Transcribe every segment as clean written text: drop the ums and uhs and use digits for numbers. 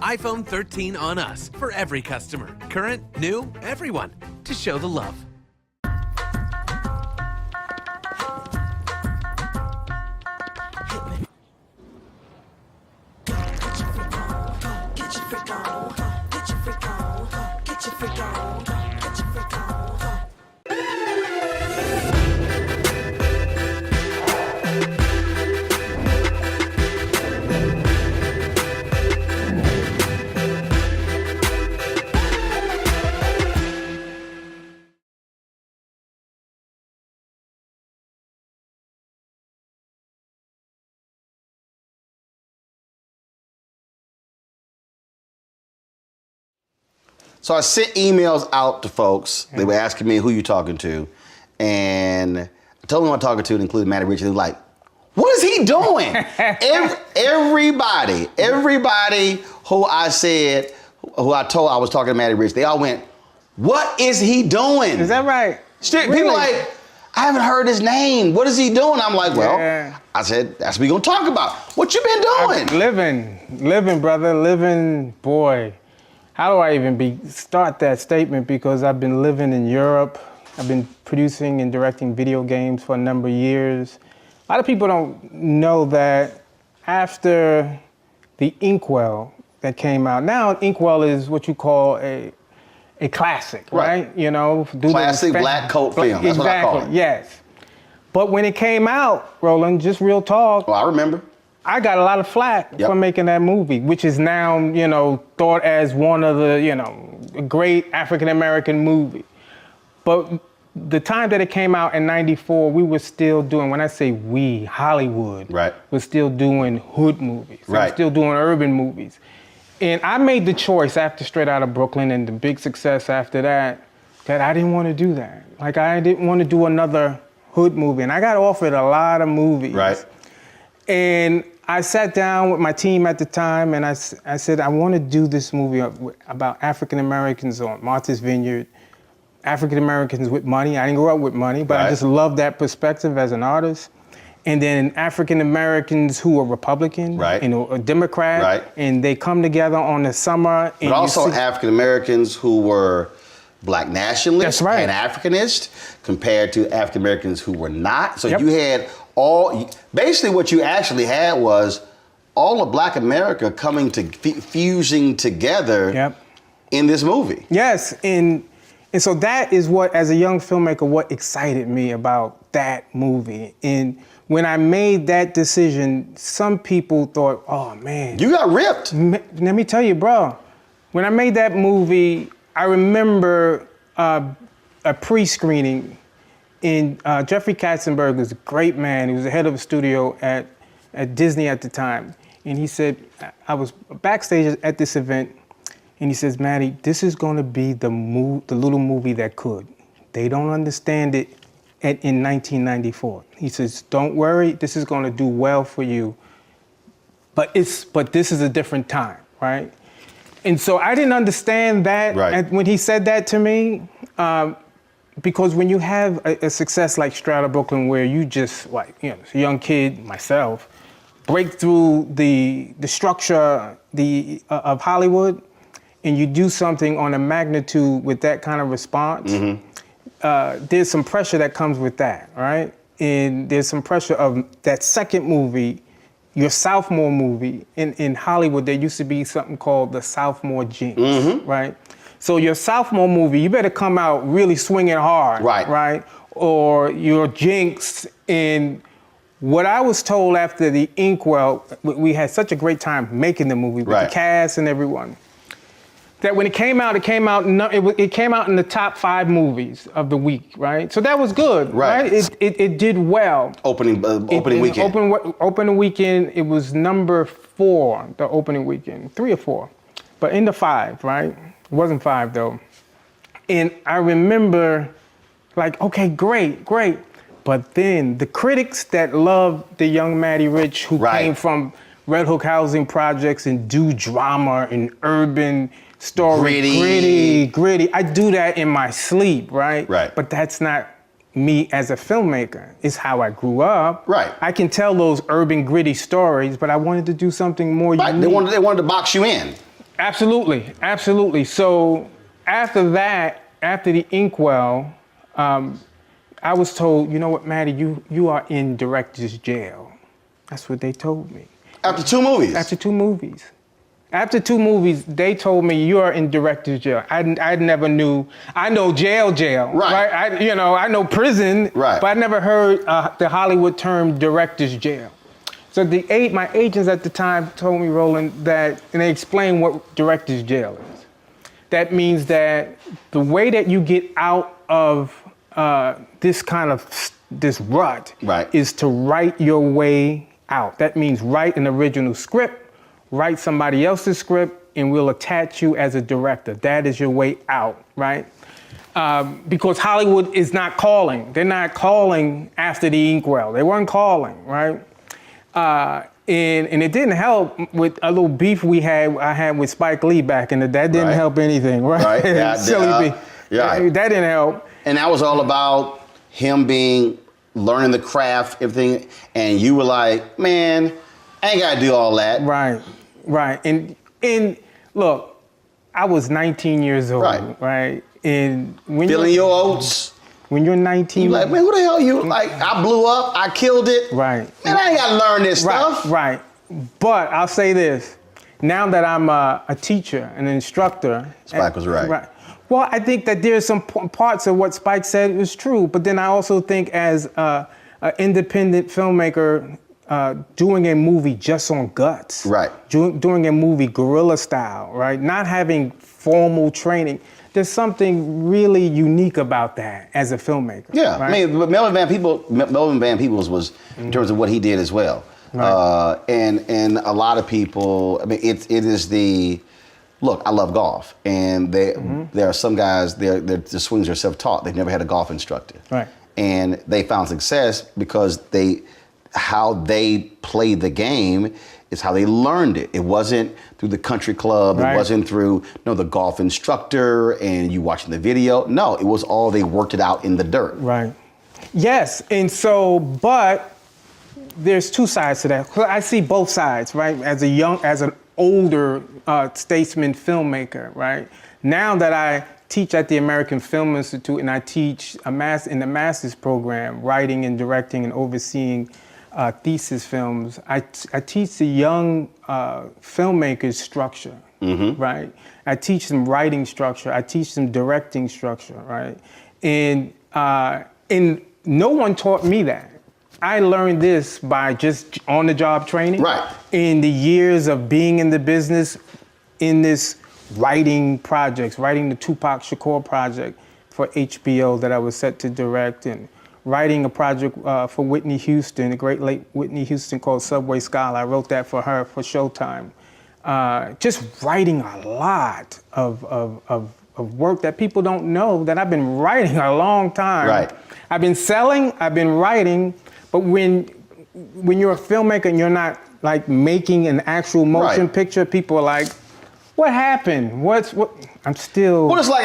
iPhone 13 on us for every customer. Current, new, everyone. To show the love. So I sent emails out to folks. They were asking me who you talking to. And I told them who I'm talking to, including Matty Rich. And they were like, what is he doing? everybody who I said, who I told I was talking to Matty Rich, they all went, what is he doing? Is that right? People Really? like, I haven't heard his name. What is he doing? I'm like, well, I said, that's what we gonna talk about. What you been doing? Living, brother, living, boy. How do I even start that statement? Because I've been living in Europe. I've been producing and directing video games for a number of years. A lot of people don't know that after the Inkwell that came out, now Inkwell is what you call a classic, right? You know, classic black cult film. That's what I call it. Yes. But when it came out, Roland, just real talk. Well, I remember. I got a lot of flack for making that movie, which is now, you know, thought as one of the, you know, great African-American movie. But the time that it came out in '94, we were still doing, when I say we, Hollywood, was still doing hood movies. Right. Still doing urban movies. And I made the choice after Straight Outta Brooklyn and the big success after that I didn't want to do that. Like, I didn't want to do another hood movie. And I got offered a lot of movies. Right. And I sat down with my team at the time and I said, I want to do this movie about African Americans on Martha's Vineyard, African Americans with money. I didn't grow up with money, but I just love that perspective as an artist. And then African Americans who are Republican and a Democrat, and they come together on the summer. But also African Americans who were Black nationalists and Africanists compared to African Americans who were not. So you had basically what you actually had was all of Black America coming to fusing together in this movie. Yes, and so that is what, as a young filmmaker, what excited me about that movie. And when I made that decision, some people thought, oh man. You got ripped. Let me tell you, bro, when I made that movie, I remember a pre-screening. And Jeffrey Katzenberg was a great man. He was the head of a studio at Disney at the time. And he said, I was backstage at this event, and he says, Matty, this is gonna be the little movie that could. They don't understand it in 1994. He says, don't worry, this is gonna do well for you. But this is a different time, right? And so I didn't understand that when he said that to me. Because when you have a success like Straight Outta Brooklyn, where you just, like, you know, as a young kid, myself, break through the structure of Hollywood, and you do something on a magnitude with that kind of response, there's some pressure that comes with that, right? And there's some pressure of that second movie, your sophomore movie. In Hollywood, there used to be something called the sophomore jinx, right? So your sophomore movie, you better come out really swinging hard, right? Or your jinx. And what I was told after the Inkwell, we had such a great time making the movie with the cast and everyone, that when it came out in the top 5 movies of the week, right? So that was good, right? It did well. Opening weekend. Opening weekend, it was number 4, the opening weekend, 3 or 4, but in the 5, right? It wasn't 5 though. And I remember, like, okay, great. But then the critics that loved the young Matty Rich, who came from Red Hook housing projects and do drama and urban story, gritty. I do that in my sleep, right? But that's not me as a filmmaker. It's how I grew up. I can tell those urban gritty stories, but I wanted to do something more unique. They wanted to box you in. Absolutely, absolutely. So after that, after the inkwell, I was told, you know what, Matty, you are in director's jail. That's what they told me. After 2 movies? After 2 movies. After 2 movies, they told me you are in director's jail. I never knew. I know jail, right? I know prison, right? But I never heard the Hollywood term director's jail. So my agents at the time told me, Roland, and they explained what director's jail is. That means that the way that you get out of this rut is to write your way out. That means write an original script, write somebody else's script, and we'll attach you as a director. That is your way out, right? Because Hollywood is not calling. They're not calling after the inkwell. They weren't calling, right? And it didn't help with a little beef I had with Spike Lee back in the day. That didn't help anything, right? Right. Yeah, Silly beef. Yeah. That didn't help. And that was all about him learning the craft, everything, and you were like, man, I ain't gotta do all that. Right. And look, I was 19 years old, right? And when feeling your oats. When you're 19, you're like, man, who the hell you? Like, I blew up, I killed it. Right. Man, I ain't gotta learn this stuff. Right. But I'll say this: now that I'm a teacher, an instructor, Spike was right. Well, I think that there's some parts of what Spike said was true, but then I also think as an independent filmmaker doing a movie just on guts, doing a movie guerrilla style, right, not having formal training, there's something really unique about that as a filmmaker. Yeah, right? I mean, but Melvin Van Peebles was, in terms of what he did as well. Right. And a lot of people, I mean, it is the, look, I love golf, and there are some guys, their swings are self-taught. They've never had a golf instructor. Right. And they found success because how they played the game is how they learned it. It wasn't through the country club. Right. It wasn't through the golf instructor and you watching the video. No, it was all they worked it out in the dirt. Right. Yes, and so, but there's 2 sides to that. I see both sides, right? As an older statesman filmmaker, right? Now that I teach at the American Film Institute and I teach in the master's program, writing and directing and overseeing thesis films, I teach the young filmmakers structure, right? I teach them writing structure. I teach them directing structure, right? And no one taught me that. I learned this by just on-the-job training. Right. In the years of being in the business, in this writing projects, writing the Tupac Shakur project for HBO that I was set to direct, and writing a project for Whitney Houston, the great late Whitney Houston, called Subway Scholar. I wrote that for her for Showtime. Just writing a lot of work that people don't know that I've been writing a long time. Right. I've been selling, I've been writing, but when you're a filmmaker and you're not like making an actual motion picture, people are like, what happened? What? I'm still. Well, it's like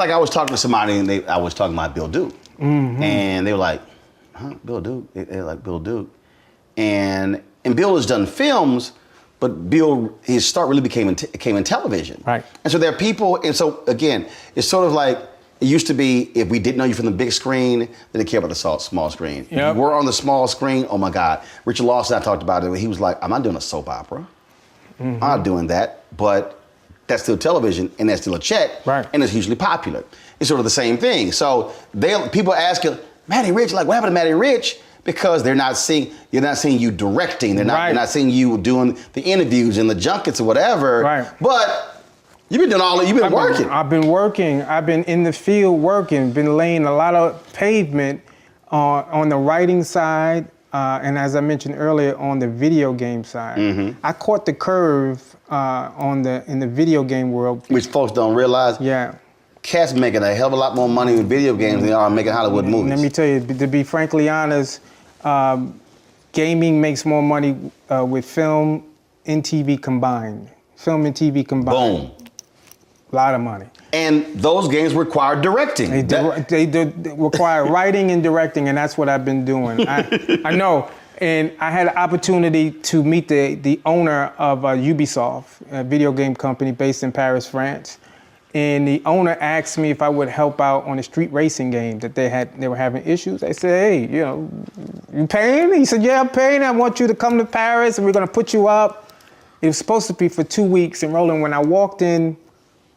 I was talking to somebody and I was talking about Bill Duke. And they were like, huh, Bill Duke? They're like, Bill Duke. And Bill has done films, but his start really came in television. Right. And so there are people, and so again, it's sort of like, it used to be, if we didn't know you from the big screen, they didn't care about the small screen. Yep. If you were on the small screen, oh my God. Richard Lawson, I talked about it, he was like, I'm not doing a soap opera. I'm not doing that, but that's still television, and that's still a check, and it's hugely popular. It's sort of the same thing. So people ask you, Matty Rich, like, what happened to Matty Rich? Because you're not seeing you directing. They're not seeing you doing the interviews and the junkets or whatever. Right. But you've been working. I've been working. I've been in the field working. Been laying a lot of pavement on the writing side, and as I mentioned earlier, on the video game side. I caught the curve in the video game world, which folks don't realize. Yeah. Cats making a hell of a lot more money with video games than they are making Hollywood movies. Let me tell you, to be frankly honest, gaming makes more money with film and TV combined. Film and TV combined. Boom. A lot of money. And those games require directing. They require writing and directing, and that's what I've been doing. I know. And I had an opportunity to meet the owner of Ubisoft, a video game company based in Paris, France. And the owner asked me if I would help out on a street racing game that they were having issues. I said, hey, you paying? He said, yeah, I'm paying. I want you to come to Paris and we're gonna put you up. It was supposed to be for 2 weeks. And Roland, when I walked in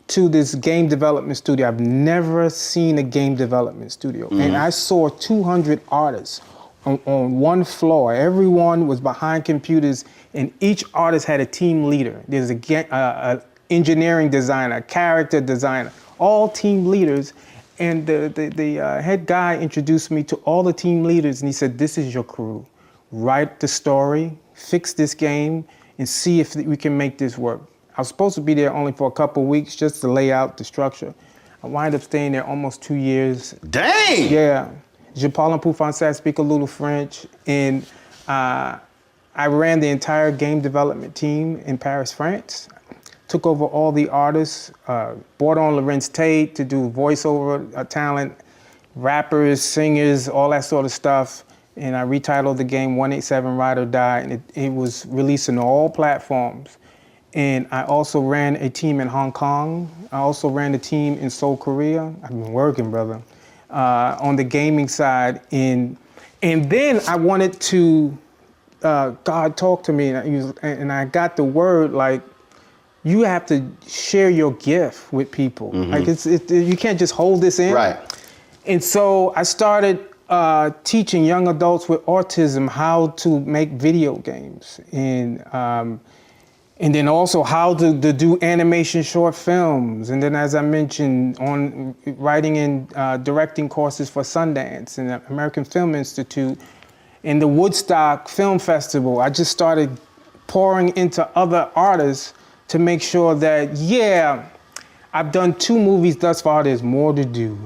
to this game development studio, I've never seen a game development studio. And I saw 200 artists on one floor. Everyone was behind computers and each artist had a team leader. There's a engineering designer, character designer, all team leaders. And the head guy introduced me to all the team leaders and he said, this is your crew. Write the story, fix this game, and see if we can make this work. I was supposed to be there only for a couple of weeks just to lay out the structure. I wind up staying there almost 2 years. Dang! Yeah. Je parle un peu français, I speak a little French. And I ran the entire game development team in Paris, France. Took over all the artists, brought on Lorenz Tate to do voiceover talent, rappers, singers, all that sort of stuff. And I retitled the game 187 Ride or Die, and it was released on all platforms. And I also ran a team in Hong Kong. I also ran a team in Seoul, Korea. I've been working, brother, on the gaming side. And then I wanted to, God talked to me, and I got the word, like, you have to share your gift with people. Like you can't just hold this in. Right. And so I started teaching young adults with autism how to make video games, and then also how to do animation short films. And then, as I mentioned, on writing and directing courses for Sundance and the American Film Institute and the Woodstock Film Festival. I just started pouring into other artists to make sure that, yeah, I've done 2 movies thus far, there's more to do,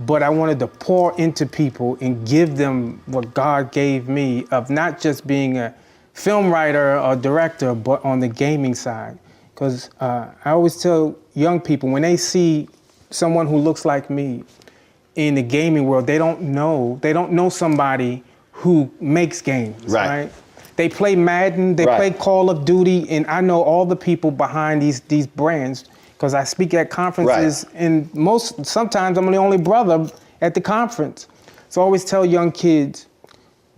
but I wanted to pour into people and give them what God gave me of not just being a film writer or director, but on the gaming side. Because I always tell young people, when they see someone who looks like me in the gaming world, they don't know somebody who makes games, right? They play Madden, they play Call of Duty, and I know all the people behind these brands because I speak at conferences, and sometimes I'm the only brother at the conference. So I always tell young kids,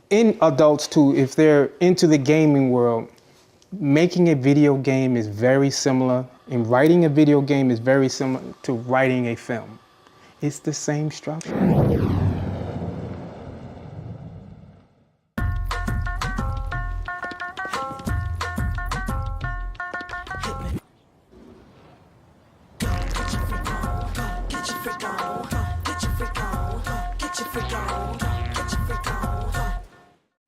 and adults too, if they're into the gaming world, making a video game is very similar, and writing a video game is very similar to writing a film. It's the same structure.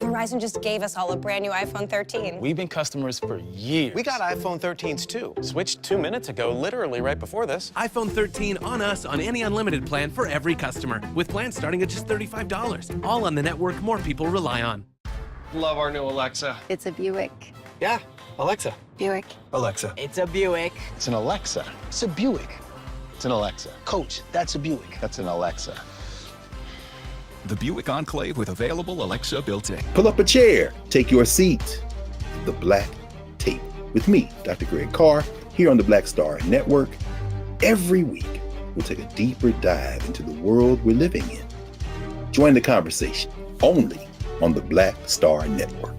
Verizon just gave us all a brand new iPhone 13. We've been customers for years. We got iPhone 13s too. Switched 2 minutes ago, literally right before this. iPhone 13 on us on any unlimited plan for every customer, with plans starting at just $35. All on the network more people rely on. Love our new Alexa. It's a Buick. Yeah, Alexa. Buick. Alexa. It's a Buick. It's an Alexa. It's a Buick. It's an Alexa. Coach, that's a Buick. That's an Alexa. The Buick Enclave with available Alexa built-in. Pull up a chair, take your seat. The Black Tape with me, Dr. Greg Carr, here on the Black Star Network. Every week, we'll take a deeper dive into the world we're living in. Join the conversation only on the Black Star Network.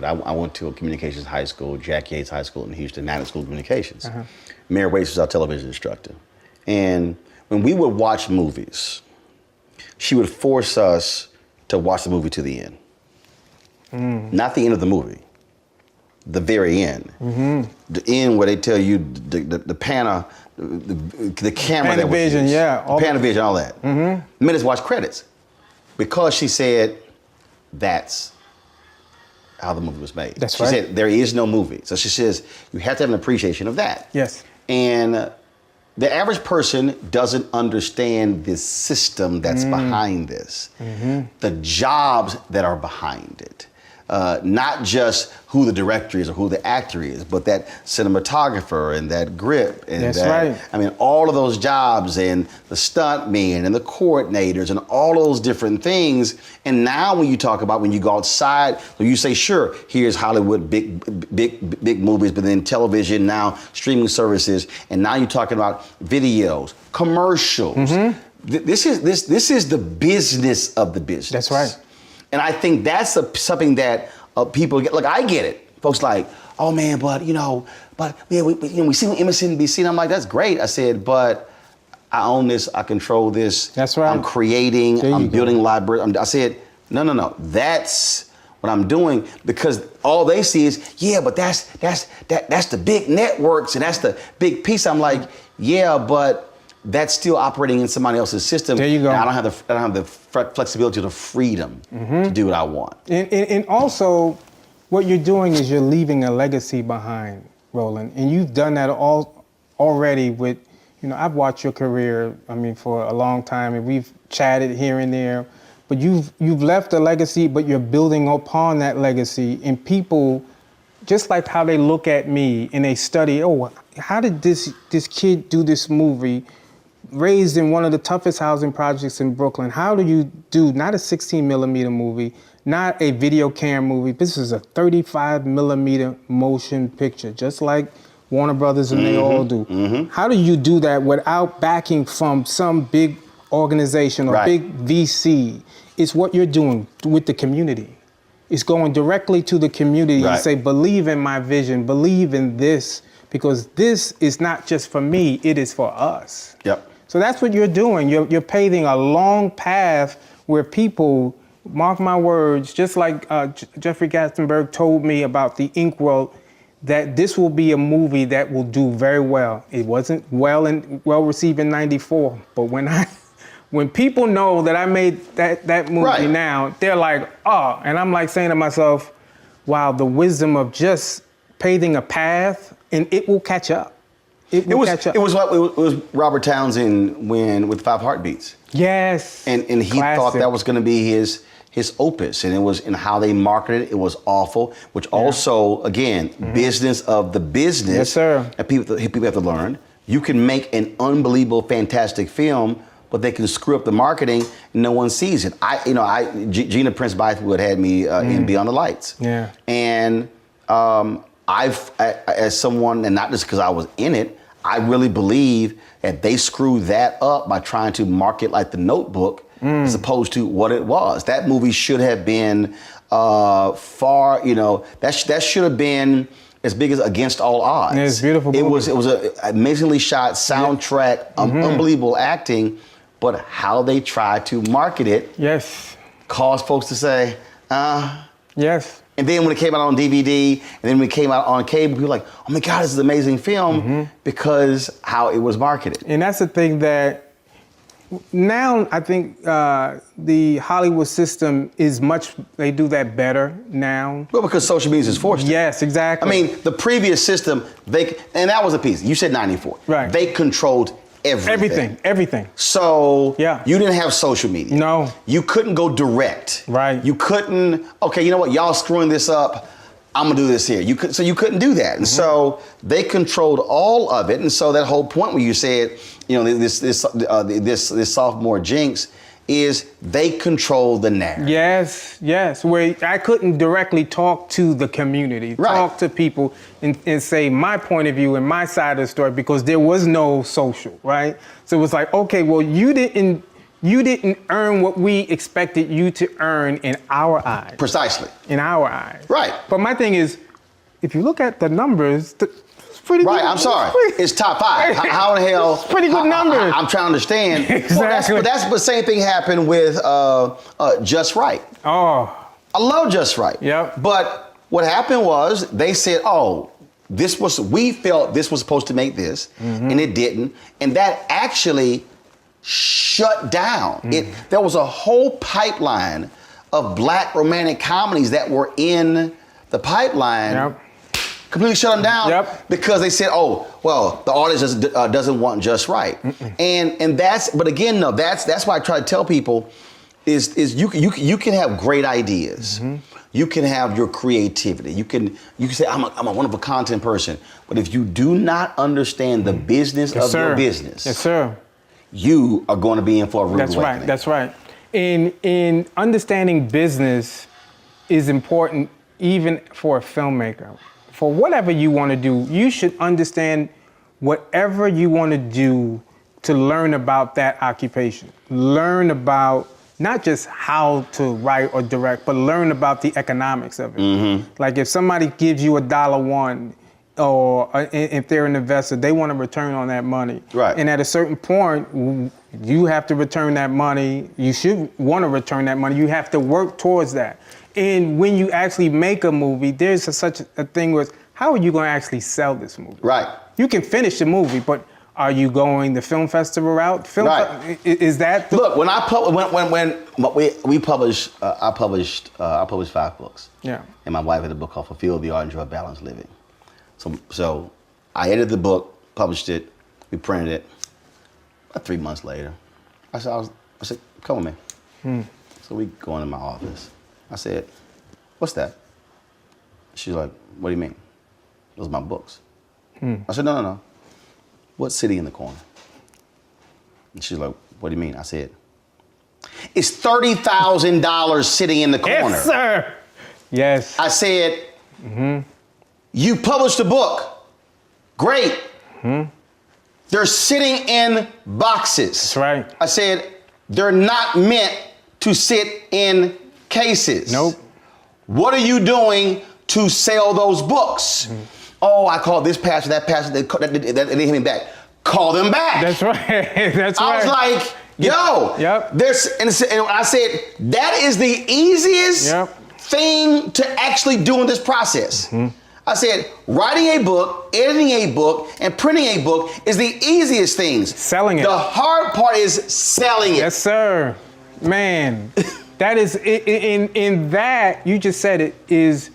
I went to a communications high school, Jack Yates High School in Houston, Magnet School of Communications. Mary Waits was our television instructor. And when we would watch movies, she would force us to watch the movie to the end. Not the end of the movie, the very end. The end where they tell you the camera that was used. Panavision, all that. Minutes watch credits. Because she said that's how the movie was made. That's she right. said there is no movie. So she says you have to have an appreciation of that. Yes. And the average person doesn't understand this system that's behind this. The jobs that are behind it. Not just who the director is or who the actor is, but that cinematographer and that grip and That's right. I mean, all of those jobs and the stuntmen and the coordinators and all those different things. And now when you talk about when you go outside, when you say, sure, here's Hollywood, big movies, but then television, now streaming services, and now you're talking about videos, commercials. This is the business of the business. That's right. And I think that's something that people get. Look, I get it. Folks like, oh man, but we see MSNBC, and I'm like, that's great. I said, but I own this, I control this. That's right. I'm creating, I'm building libraries. I said, no. That's what I'm doing, because all they see is, yeah, but that's the big networks and that's the big piece. I'm like, yeah, but that's still operating in somebody else's system. There you go. And I don't have the flexibility, the freedom to do what I want. And also, what you're doing is you're leaving a legacy behind, Roland. And you've done that already with, I've watched your career, for a long time, and we've chatted here and there. But you've left a legacy, but you're building upon that legacy. And people, just like how they look at me and they study, how did this kid do this movie? Raised in one of the toughest housing projects in Brooklyn. How do you do not a 16 millimeter movie, not a video camera movie? This is a 35 millimeter motion picture, just like Warner Brothers and they all do. How do you do that without backing from some big organization or big VC? It's what you're doing with the community. It's going directly to the community and say, believe in my vision, believe in this, because this is not just for me, it is for us. Yep. So that's what you're doing. You're paving a long path where people, mark my words, just like Jeffrey Katzenberg told me about the Inkwell, that this will be a movie that will do very well. It wasn't well received in '94, but when people know that I made that movie now, they're like, oh, and I'm like saying to myself, wow, the wisdom of just paving a path, and it will catch up. It was Robert Townsend with 5 Heartbeats. Yes. And he thought that was going to be his opus, and it was in how they marketed it. It was awful, which also, again, business of the business. Yes, sir. And people have to learn. You can make an unbelievable, fantastic film, but they can screw up the marketing and no one sees it. Gina Prince Bythewood had me in Beyond the Lights. Yeah. And as someone, and not just because I was in it, I really believe that they screwed that up by trying to market like The Notebook as opposed to what it was. That movie should have been that should have been as big as Against All Odds. Yeah, it's beautiful movie. It was an amazingly shot soundtrack, unbelievable acting, but how they tried to market it caused folks to say, yes. And then when it came out on DVD, and then when it came out on cable, people were like, oh my God, this is an amazing film because how it was marketed. And that's the thing that now I think the Hollywood system they do that better now. Well, because social media is forced. Yes, exactly. I mean, the previous system, and that was a piece. You said 94. Right. They controlled everything. So you didn't have social media. No. You couldn't go direct. Right. You couldn't, okay, you know what, y'all screwing this up, I'm gonna do this here. So you couldn't do that. And so they controlled all of it. And so that whole point where you said, this sophomore jinx is they control the narrative. Yes. Where I couldn't directly talk to the community, talk to people and say my point of view and my side of the story because there was no social, right? So it was like, okay, well, you didn't earn what we expected you to earn in our eyes. Precisely. In our eyes. Right. But my thing is, if you look at the numbers, it's pretty good. Right, I'm sorry. It's top 5. How in the hell? It's pretty good numbers. I'm trying to understand. Exactly. Well, that's the same thing happened with Just Right. Oh. I love Just Right. Yep. But what happened was they said, we felt this was supposed to make this, and it didn't. And that actually shut down. There was a whole pipeline of black romantic comedies that were in the pipeline Completely shut them down because they said, "Oh, well, the artist just, doesn't want just right." And that's, but again, no, that's why I try to tell people is you can have great ideas, you can have your creativity, you can say I'm a wonderful content person, but if you do not understand the business of your business, you are going to be in for a rude awakening. That's right. In understanding business is important even for a filmmaker. For whatever you want to do, you should understand whatever you want to do to learn about that occupation. Learn about not just how to write or direct, but learn about the economics of it. Like if somebody gives you $1, or if they're an investor, they want a return on that money. Right. And at a certain point, you have to return that money. You should want to return that money. You have to work towards that. And when you actually make a movie, there's such a thing as, how are you going to actually sell this movie? Right. You can finish the movie, but are you going the film festival route? Is that look? When we published, I published 5 books. Yeah. And my wife had a book called "Fulfill the Art and Enjoy Balanced Living." So I edited the book, published it, we printed it. About 3 months later, I said, "Come with me." So we go into my office. I said, "What's that?" She's like, "What do you mean?" "Those are my books." I said, No. "What's sitting in the corner?" And she's like, "What do you mean?" I said, "It's $30,000 sitting in the corner." Yes, sir. Yes. I said, "You published a book. Great. They're sitting in boxes." That's right. I said, "They're not meant to sit in cases." Nope. "What are you doing to sell those books?" "Oh, I called this pastor, that pastor, they didn't hit me back." "Call them back." That's right. That's right. I was like, yo, and I said, that is the easiest thing to actually do in this process. I said, writing a book, editing a book, and printing a book is the easiest things. Selling it. The hard part is selling it. Yes, sir. Man, that is, in that, you just said it, is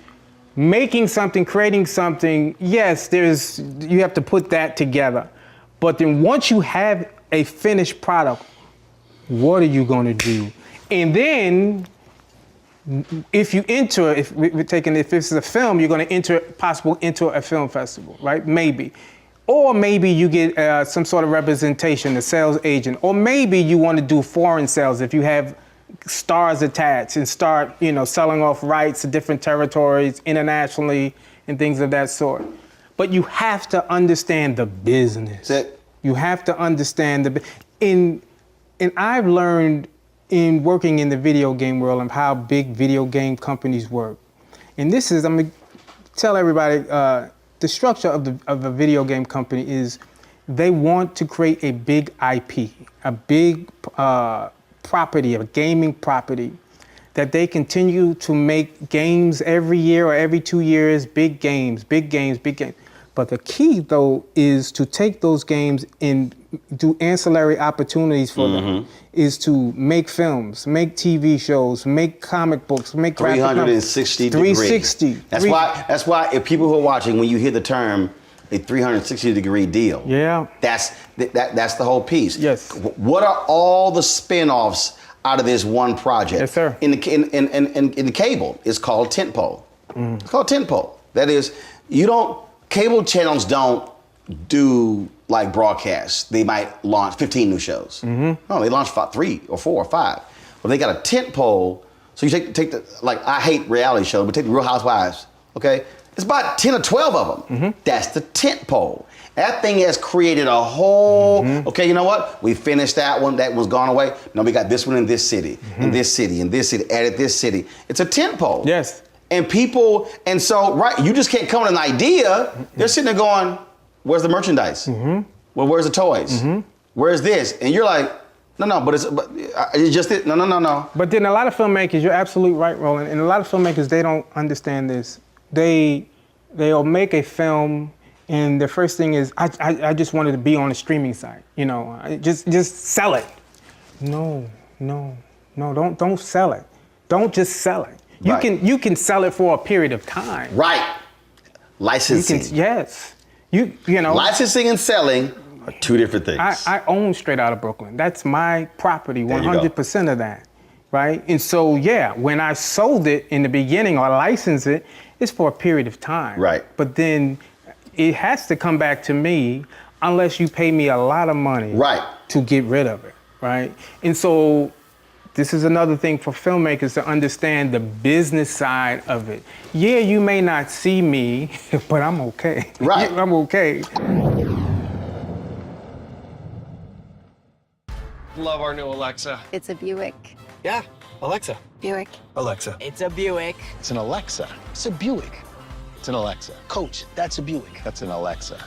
making something, creating something. Yes, you have to put that together. But then once you have a finished product, what are you going to do? And then, if this is a film, you're going to enter a film festival, right? Maybe. Or maybe you get some sort of representation, a sales agent. Or maybe you want to do foreign sales if you have stars attached and start, selling off rights to different territories internationally and things of that sort. But you have to understand the business. You have to understand and I've learned in working in the video game world of how big video game companies work. And this is, I'm gonna tell everybody, the structure of a video game company is they want to create a big IP, a big property, a gaming property, that they continue to make games every year or every 2 years, big games. But the key, though, is to take those games and do ancillary opportunities for them, is to make films, make TV shows, make comic books, make 360 degrees. 360. That's why if people who are watching, when you hear the term a 360-degree deal, that's the whole piece. Yes. What are all the spin-offs out of this one project? Yes, sir. In the cable, it's called Tentpole. It's called Tentpole. That is, cable channels don't do like broadcasts. They might launch 15 new shows. No, they launch 3 or 4 or 5. But they got a tentpole. So you take the, like, I hate reality shows, but take the Real Housewives, okay? It's about 10 or 12 of them. That's the tentpole. That thing has created a whole, okay, you know what? We finished that one. That one's gone away. No, we got this one in this city, in this city, in this city, added this city. It's a tentpole. Yes. And people, and so, right, you just can't come with an idea. They're sitting there going, where's the merchandise? Well, where's the toys? Where's this? And you're like, no, but it's just it. No. But then a lot of filmmakers, you're absolutely right, Roland, and a lot of filmmakers, they don't understand this. They'll make a film, and the first thing is, I just wanted to be on a streaming site, just sell it. No, don't sell it. Don't just sell it. You can sell it for a period of time. Right. licensing. Yes. You know. Licensing and selling are two different things. I own Straight Outta Brooklyn. That's my property, 100% of that, right? And so, yeah, when I sold it in the beginning or licensed it, it's for a period of time. Right. But then it has to come back to me unless you pay me a lot of money to get rid of it, right? And so this is another thing for filmmakers to understand the business side of it. Yeah, you may not see me, but I'm okay. Right. I'm okay. Love our new Alexa. It's a Buick. Yeah, Alexa. Buick. Alexa. It's a Buick. It's an Alexa. It's a Buick. It's an Alexa. Coach, that's a Buick. That's an Alexa.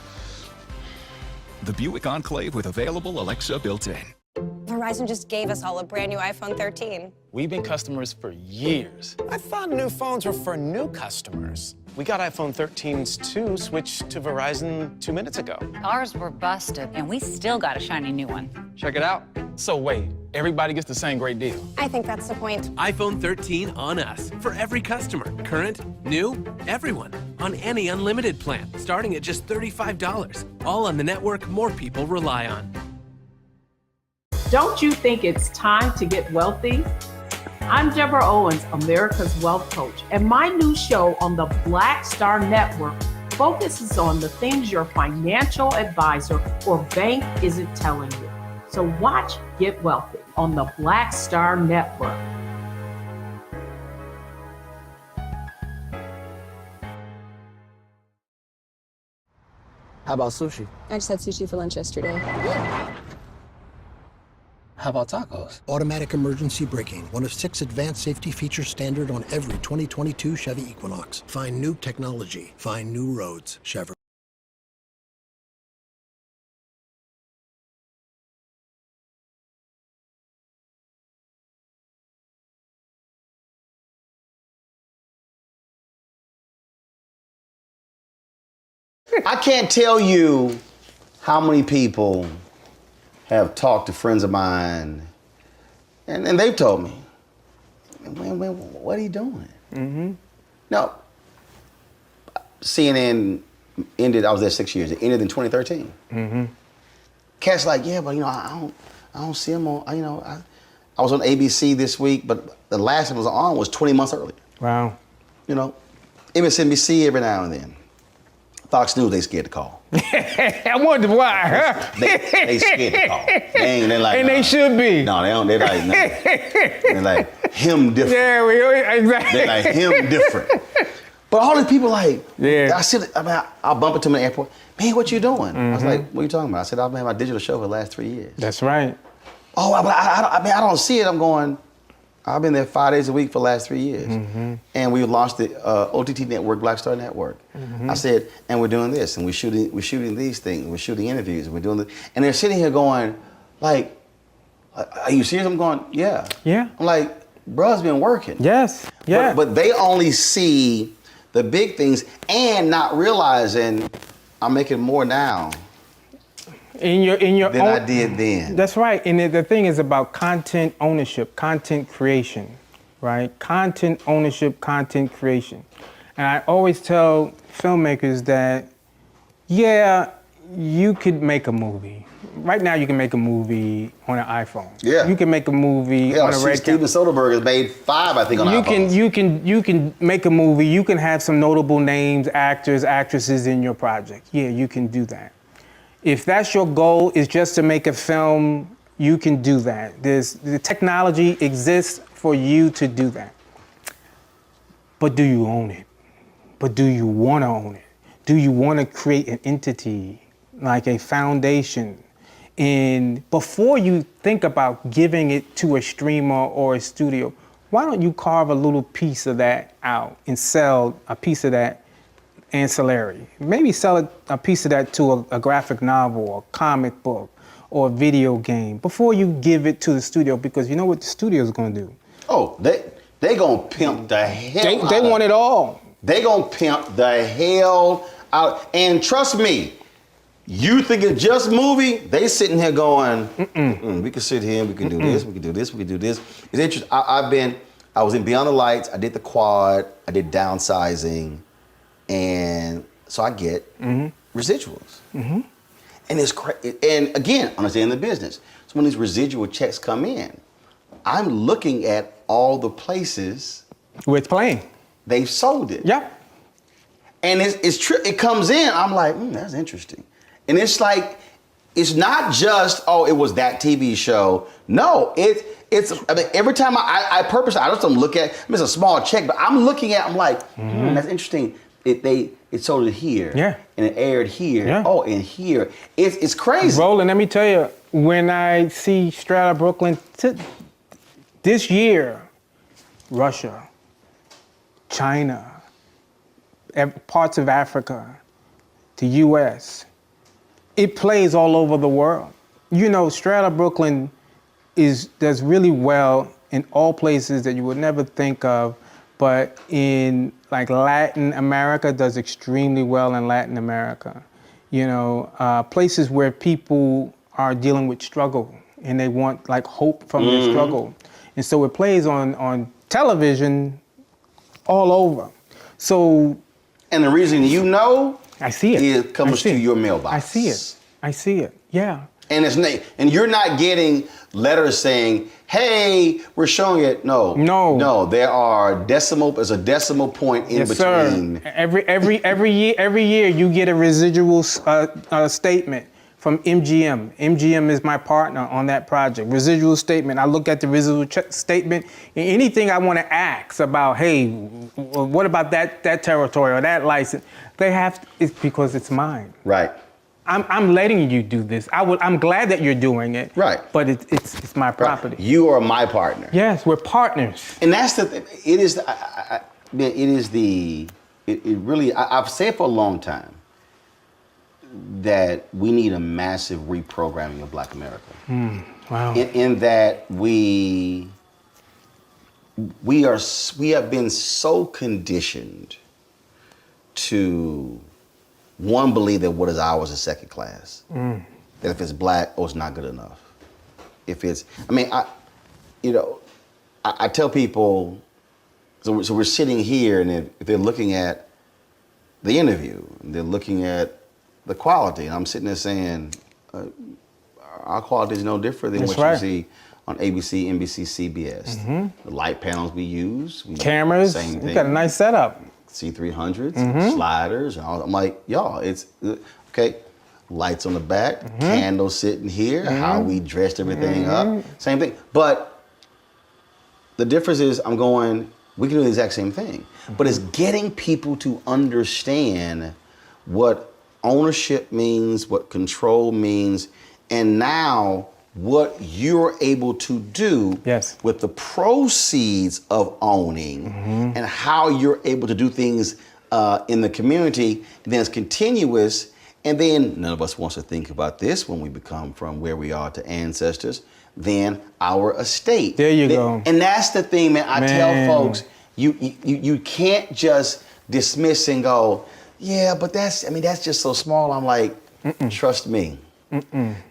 The Buick Enclave with available Alexa built-in. Verizon just gave us all a brand new iPhone 13. We've been customers for years. I thought new phones were for new customers. We got iPhone 13s too, switched to Verizon 2 minutes ago. Ours were busted, and we still got a shiny new one. Check it out. So wait, everybody gets the same great deal. I think that's the point. iPhone 13 on us for every customer. Current, new, everyone. On any unlimited plan, starting at just $35. All on the network more people rely on. Don't you think it's time to get wealthy? I'm Deborah Owens, America's Wealth Coach, and my new show on the Black Star Network focuses on the things your financial advisor or bank isn't telling you. So watch Get Wealthy on the Black Star Network. How about sushi? I just had sushi for lunch yesterday. How about tacos? Automatic emergency braking, one of 6 advanced safety features standard on every 2022 Chevy Equinox. Find new technology. Find new roads. Chevrolet. I can't tell you how many people have talked to friends of mine, and they've told me, what are you doing? Mm-hmm. No, CNN ended, I was there 6 years, it ended in 2013. Mm-hmm. Cat's like, yeah, but I don't see him on, I was on ABC this week, but the last one was on was 20 months earlier. Wow. MSNBC every now and then. Fox News, they scared to call. I wonder why. They scared to call. They're like, and they should be. No, they don't. They're like, no. They're like, him different. Yeah, exactly. They're like, him different. But all these people like, I'll bump into them in the airport. Man, what you doing? I was like, what are you talking about? I said, I've been my digital show for the last 3 years. That's right. Oh, I don't see it. I'm going, I've been there 5 days a week for the last 3 years. Mm-hmm. And we launched the OTT network, Black Star Network. Mm-hmm. I said, and we're doing this, and we're shooting these things, we're shooting interviews, and we're doing this. And they're sitting here going, like, are you serious? I'm going, yeah. Yeah. I'm like, bruh's been working. Yes, yeah. But they only see the big things and not realizing I'm making more now. In your than own, I did then. That's right. And the thing is about content ownership, content creation, right? Content ownership, content creation. And I always tell filmmakers that, yeah, you could make a movie. Right now, you can make a movie on an iPhone. Yeah. You can make a movie on a red Steven Soderbergh has made 5, I think, on iPhones. You can make a movie. You can have some notable names, actors, actresses in your project. Yeah, you can do that. If that's your goal, is just to make a film, you can do that. The technology exists for you to do that. But do you own it? But do you want to own it? Do you want to create an entity, like a foundation? And before you think about giving it to a streamer or a studio, why don't you carve a little piece of that out and sell a piece of that ancillary? Maybe sell a piece of that to a graphic novel or comic book or a video game before you give it to the studio, because you know what the studio's gonna do? Oh, they gonna pimp the hell out. They want it all. They gonna pimp the hell out. And trust me, you think it's just movie, they sitting here going, we can sit here, we can do this, we can do this, we can do this. It's interesting, I was in Beyond the Lights, I did The Quad, I did Downsizing, and So I get residuals. And it's and again, understanding the business. So when these residual checks come in, I'm looking at all the places where it's playing. They've sold it. Yeah. And it's true. It comes in. I'm like, that's interesting. And it's like, it's not just, it was that TV show. No, it's. I mean, every time I purposely, I just don't look at. It's a small check, but I'm looking at. I'm like, that's interesting. It sold it here. Yeah. And it aired here. Yeah. Oh, and here. It's crazy. Roland, let me tell you, when I see Straight Outta Brooklyn this year, Russia, China, parts of Africa, the U.S., it plays all over the world. You know, Straight Outta Brooklyn does really well in all places that you would never think of, but in like Latin America does extremely well in Latin America. You know, places where people are dealing with struggle and they want like hope from their struggle. And so it plays on television all over. So. And the reason I see it. It comes to your mailbox. I see it. Yeah. And you're not getting letters saying, "Hey, we're showing it." No. There's a decimal point in between. Sir. Every year you get a residual statement from MGM. MGM is my partner on that project. Residual statement. I look at the residual statement, and anything I want to ask about, hey, what about that territory or that license? It's because it's mine. Right. I'm letting you do this. I'm glad that you're doing it. Right. But it's my property. Right. You are my partner. Yes, we're partners. And that's the thing. I've said for a long time that we need a massive reprogramming of Black America. Wow. In that we have been so conditioned to believe that what is ours is second class. That if it's Black, it's not good enough. I tell people, so we're sitting here, and if they're looking at the interview, and they're looking at the quality, and I'm sitting there saying, our quality is no different than you see on ABC, NBC, CBS. The light panels we use. Cameras, same thing. You got a nice setup. C300s, sliders, and all. I'm like, y'all, it's okay. Lights on the back, candles sitting here, how we dressed everything up, same thing. But the difference is, we can do the exact same thing. But it's getting people to understand what ownership means, what control means, and now what you're able to do with the proceeds of owning and how you're able to do things in the community. And then it's continuous. And then none of us wants to think about this when we become from where we are to ancestors, then our estate. There you go. And that's the thing, man. I tell folks, you can't just dismiss and go, yeah, but that's just so small. I'm like, trust me.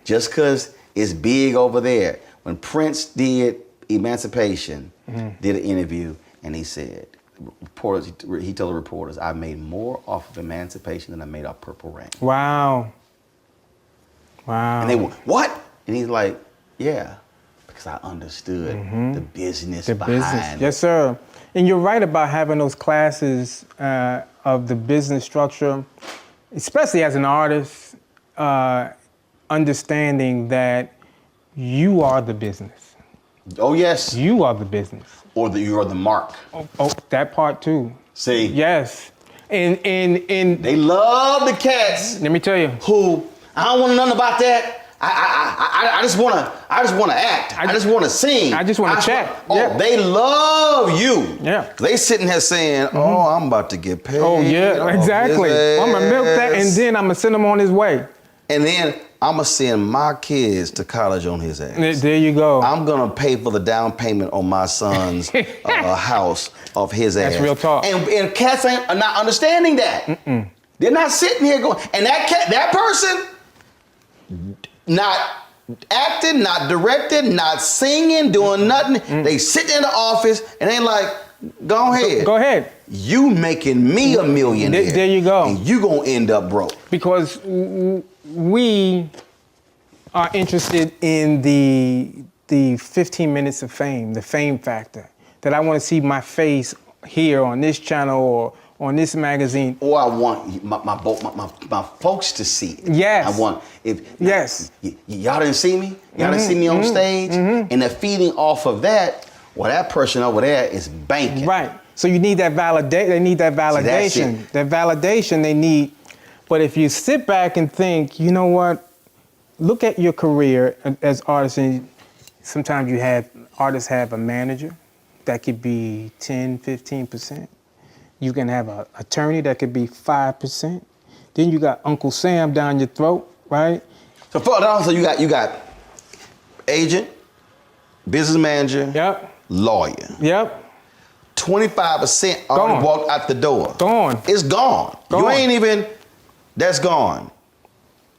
Just because it's big over there. When Prince did Emancipation, did an interview, and he said, he told the reporters, I made more off of Emancipation than I made off Purple Rain. Wow. And they went, what? And he's like, yeah, because I understood the business behind it. Yes, sir. And you're right about having those classes of the business structure, especially as an artist, understanding that you are the business. Oh, yes. You are the business. Or you are the mark. Oh, that part too. See? Yes. And they love the cats. Let me tell you. Who, I don't want nothing about that. I just want to act. I just want to sing. I just want to chat. They love you. Yeah. They sitting here saying, oh, I'm about to get paid. Oh, yeah, exactly. I'm going to milk that, and then I'm going to send him on his way. And then I'm going to send my kids to college on his ass. There you go. I'm going to pay for the down payment on my son's house off his ass. That's real talk. And cats are not understanding that. They're not sitting here going, and that person, not acting, not directing, not singing, doing nothing. They sitting in the office and they like, Go ahead. Go ahead. You making me a millionaire. There you go. And you gonna end up broke. Because we are interested in the 15 minutes of fame, the fame factor. That I want to see my face here on this channel or on this magazine. Or I want my folks to see it. Yes. I want Yes. Y'all didn't see me. Y'all didn't see me on stage, and they're feeding off of that. Well, that person over there is banking. Right. So you need that validation. They need that validation. See, that's it. That validation they need. But if you sit back and think, you know what? Look at your career as artists, and sometimes artists have a manager that could be 10, 15%. You can have an attorney that could be 5%. Then you got Uncle Sam down your throat, right? So also you got agent, business manager, yep, lawyer. Yep. 25% already walked out the door. Gone. It's gone. You ain't even, that's gone.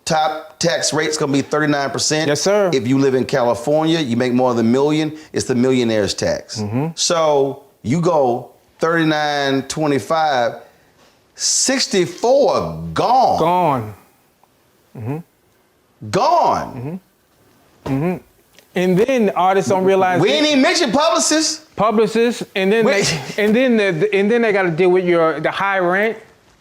Top tax rate's gonna be 39%. Yes, sir. If you live in California, you make more than $1 million, it's the millionaire's tax. So you go 39, 25, 64 gone. Gone. And then artists don't realize we ain't even mention publicists. And then they got to deal with the high rent,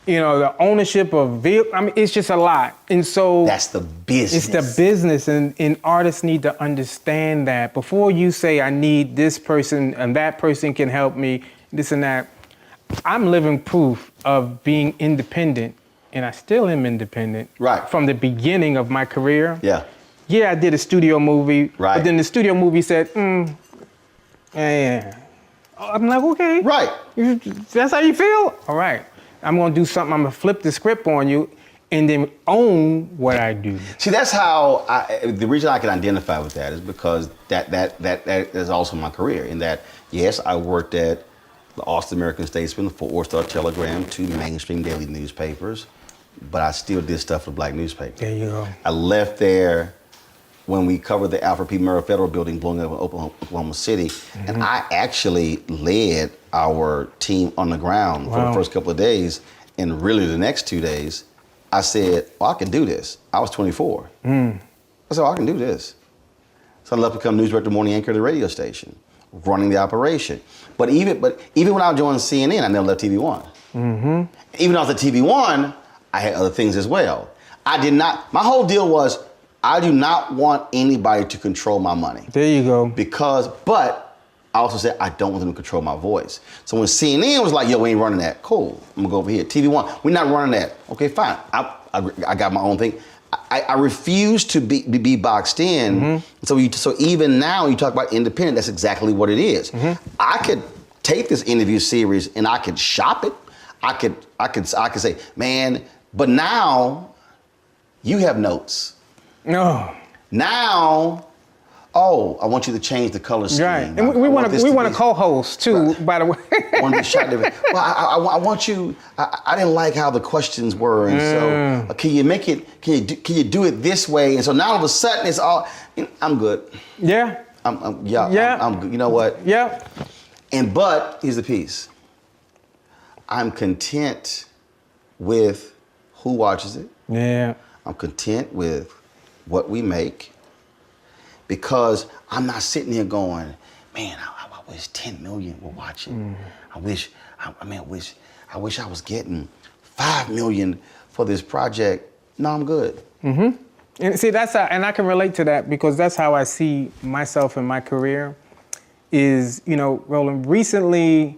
the ownership of vehicle. I mean, it's just a lot. And so that's the business. It's the business, and artists need to understand that before you say I need this person and that person can help me, this and that. I'm living proof of being independent, and I still am independent. Right. From the beginning of my career. Yeah. Yeah, I did a studio movie. Right. But then the studio movie said, yeah. I'm like, okay. Right. That's how you feel? All right. I'm gonna do something. I'm gonna flip the script on you and then own what I do. See, that's how the reason I can identify with that is because that is also my career. In that, yes, I worked at the Austin American Statesman, the Fort Worth Star Telegram, 2 mainstream daily newspapers, but I still did stuff for black newspapers. There you go. I left there when we covered the Alfred P. Murrah Federal Building blowing up in Oklahoma City, and I actually led our team on the ground for the first couple of days, and really the next 2 days, I said, I can do this. I was 24. I said, I can do this. So I left to become news director, morning anchor at the radio station, running the operation. But even when I joined CNN, I never left TV One. Even though I was at TV One, I had other things as well. I did not, my whole deal was, I do not want anybody to control my money. There you go. But I also said, I don't want them to control my voice. So when CNN was like, yo, we ain't running that, cool, I'm gonna go over here. TV One, we're not running that. Okay, fine, I got my own thing. I refuse to be boxed in. So even now you talk about independent, that's exactly what it is. I could take this interview series and I could shop it. I could say, man, but now you have notes. No. Now, I want you to change the color scheme. Right, and we want a co-host too, by the way. I want to be shot different. Well, I want you. I didn't like how the questions were, and so can you make it? Can you do it this way? And so now all of a sudden it's all. I'm good. Yeah. I'm good. You know what? Yeah. But here's the piece. I'm content with who watches it. Yeah. I'm content with what we make, because I'm not sitting here going, man, I wish 10 million were watching. I wish I was getting 5 million for this project. No, I'm good. And see, and I can relate to that, because that's how I see myself in my career. Is, Roland, recently,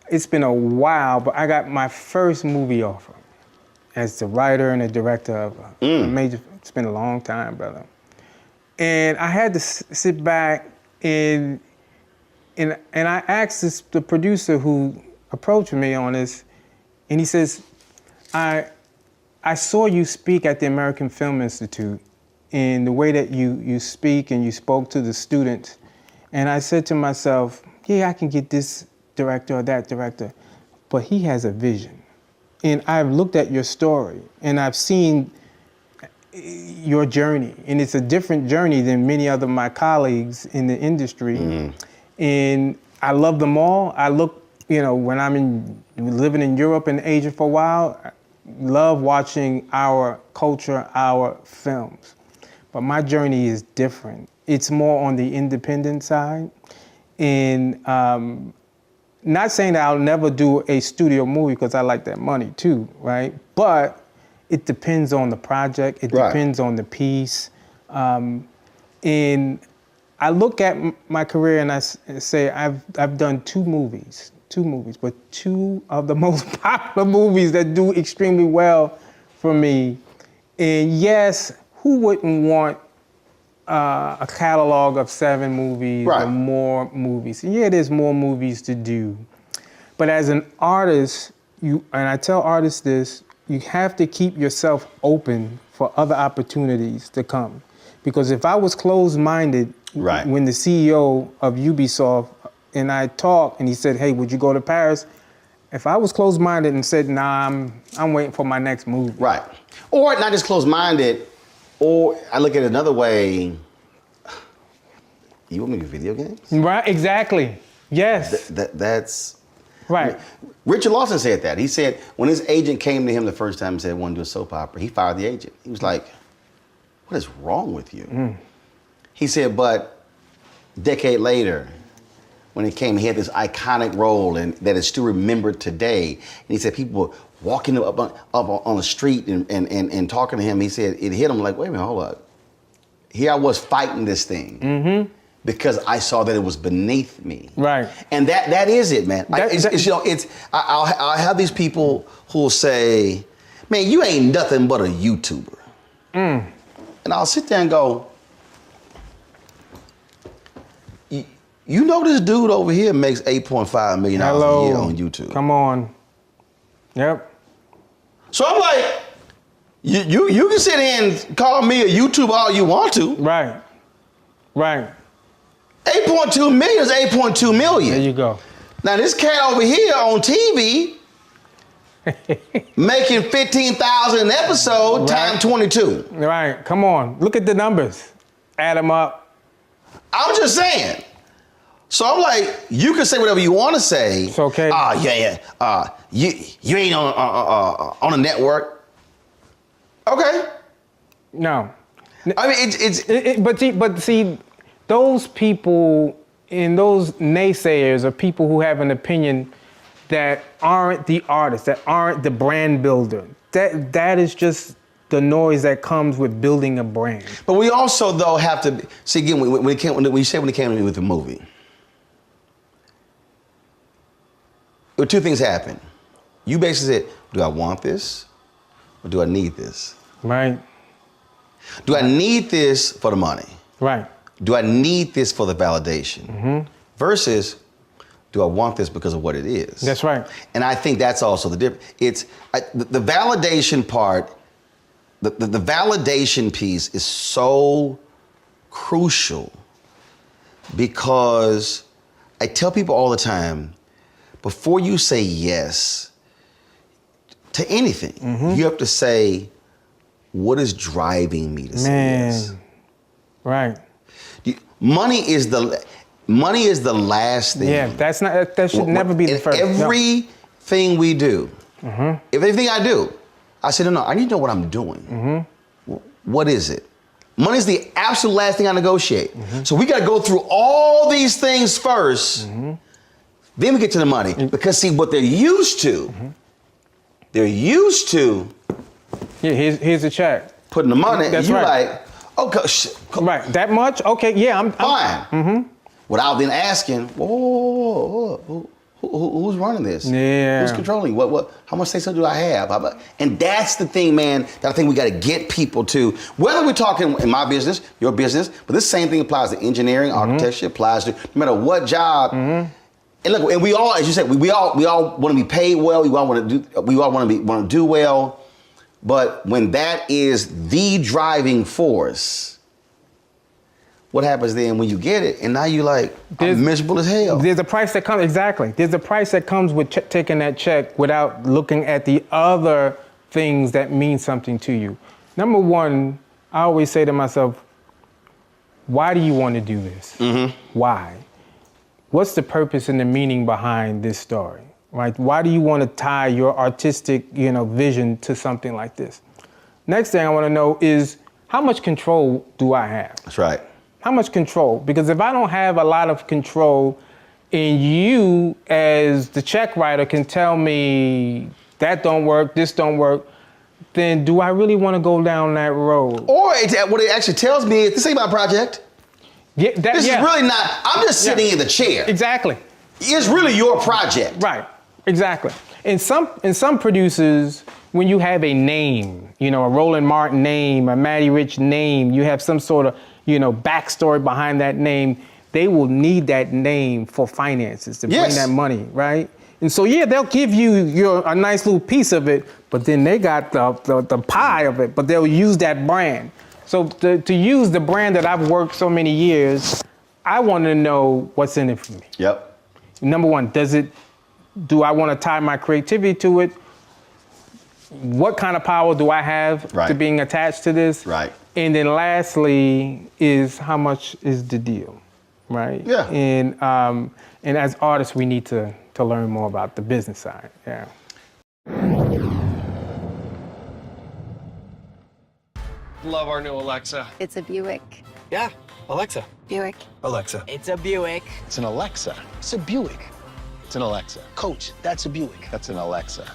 it's been a while, but I got my first movie offer as the writer and the director of a major. It's been a long time, brother. And I had to sit back and I asked the producer who approached me on this, and he says, I saw you speak at the American Film Institute in the way that you speak and you spoke to the students. And I said to myself, yeah, I can get this director or that director, but he has a vision. And I've looked at your story and I've seen your journey, and it's a different journey than many other my colleagues in the industry. And I love them all. I look, when I'm living in Europe and Asia for a while, I love watching our culture, our films. But my journey is different. It's more on the independent side. And not saying that I'll never do a studio movie because I like that money too, right? But it depends on the project. It depends on the piece. And I look at my career and I say I've done two movies, but two of the most popular movies that do extremely well for me. And yes, who wouldn't want a catalog of 7 movies or more movies? Yeah, there's more movies to do. But as an artist, and I tell artists this, you have to keep yourself open for other opportunities to come. Because if I was closed-minded when the CEO of Ubisoft and I talked and he said, hey, would you go to Paris? If I was closed-minded and said, nah, I'm waiting for my next movie. Right. Or not just closed-minded, or I look at it another way, you want me to do video games? Right, exactly. Yes. That's... Right. Richard Lawson said that. He said when his agent came to him the first time and said, I want to do a soap opera, he fired the agent. He was like, what is wrong with you? He said, but a decade later, when it came, he had this iconic role and that is still remembered today. And he said people were walking up on the street and talking to him. He said it hit him like, wait a minute, hold up. Here I was fighting this thing. Because I saw that it was beneath me. Right. And that is it, man. I'll have these people who will say, man, you ain't nothing but a YouTuber. And I'll sit there and go, you know this dude over here makes $8.5 million a year on YouTube. Come on. Yep. So I'm like, you can sit here and call me a YouTuber all you want to. Right. Right. 8.2 million is 8.2 million. There you go. Now this cat over here on TV making $15,000 an episode times 22. Right, come on. Look at the numbers. Add them up. I'm just saying. So I'm like, you can say whatever you want to say. It's okay. You ain't on a network. Okay. No. I mean, but see, those people and those naysayers are people who have an opinion that aren't the artist, that aren't the brand builder. That is just the noise that comes with building a brand. But we also, though, have to see again when it came to me with the movie. Well, two things happened. You basically said, do I want this or do I need this? Right. Do I need this for the money? Right. Do I need this for the validation? Versus, do I want this because of what it is? That's right. And I think that's also the difference. It's the validation part, the validation piece is so crucial because I tell people all the time, before you say yes to anything, you have to say, what is driving me to say yes? Right. Money is the last thing. Yeah, that should never be the first. Everything we do, everything I do, I said, no, I need to know what I'm doing. What is it? Money is the absolute last thing I negotiate. So we got to go through all these things first. Then we get to the money. Because see, what they're used to, yeah, here's a check. Putting the money, That's you're right. like, okay, right, that much? Okay, yeah, I'm fine. Without then asking, who's running this? Yeah. Who's controlling? How much say-so do I have? And that's the thing, man, that I think we got to get people to. Whether we're talking in my business, your business, but this same thing applies to engineering, architecture, applies to no matter what job. And look, and we all, as you said, we all want to be paid well. We all want to do well. But when that is the driving force, what happens then when you get it and now you're like, I'm miserable as hell? There's a price that comes, exactly. There's a price that comes with taking that check without looking at the other things that mean something to you. Number one, I always say to myself, why do you want to do this? Why? what's the purpose and the meaning behind this story, right? Why do you want to tie your artistic, vision to something like this? Next thing I want to know is, how much control do I have? That's right. How much control? Because if I don't have a lot of control, and you, as the check writer, can tell me that don't work, this don't work, then do I really want to go down that road? Or what it actually tells me is, this ain't my project. This is really not, I'm just sitting in the chair. Exactly. It's really your project. Right, exactly. In some producers, when you have a name, a Roland Martin name, a Matty Rich name, you have some sort of, backstory behind that name, they will need that name for finances to bring that money, right? And so, they'll give you a nice little piece of it, but then they got the pie of it, but they'll use that brand. So to use the brand that I've worked so many years, I want to know what's in it for me. Yep. Number one, do I want to tie my creativity to it? What kind of power do I have to being attached to this? Right. And then lastly is, how much is the deal, right? Yeah. And as artists, we need to learn more about the business side, yeah. Love our new Alexa. It's a Buick. Yeah, Alexa. Buick. Alexa. It's a Buick. It's an Alexa. It's a Buick. It's an Alexa. Coach, that's a Buick. That's an Alexa.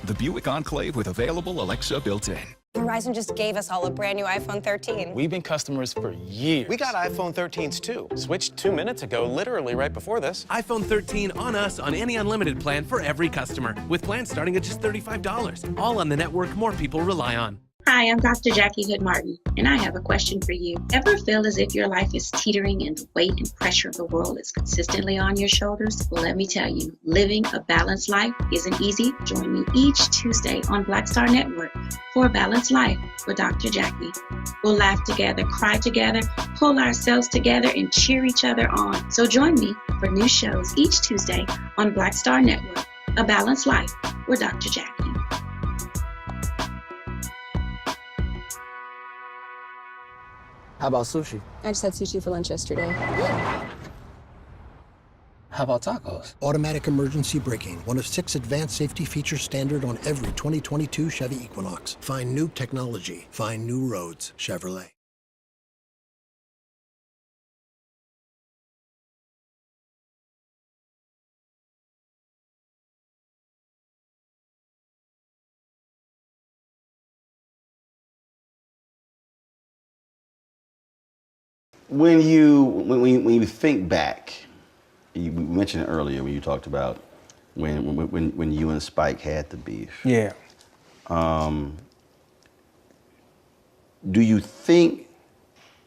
The Buick Enclave with available Alexa built-in. Verizon just gave us all a brand new iPhone 13. We've been customers for years. We got iPhone 13s too. Switched 2 minutes ago, literally right before this. iPhone 13 on us on any unlimited plan for every customer, with plans starting at just $35. All on the network more people rely on. Hi, I'm Dr. Jackie Hood Martin, and I have a question for you. Ever feel as if your life is teetering and the weight and pressure of the world is consistently on your shoulders? Well, let me tell you, living a balanced life isn't easy. Join me each Tuesday on Black Star Network for A Balanced Life with Dr. Jackie. We'll laugh together, cry together, pull ourselves together, and cheer each other on. So join me for new shows each Tuesday on Black Star Network, A Balanced Life with Dr. Jackie. How about sushi? I just had sushi for lunch yesterday. How about tacos? Automatic emergency braking, one of 6 advanced safety features standard on every 2022 Chevy Equinox. Find new technology. Find new roads. Chevrolet. When you think back, we mentioned it earlier when you talked about when you and Spike had the beef. Yeah. Do you think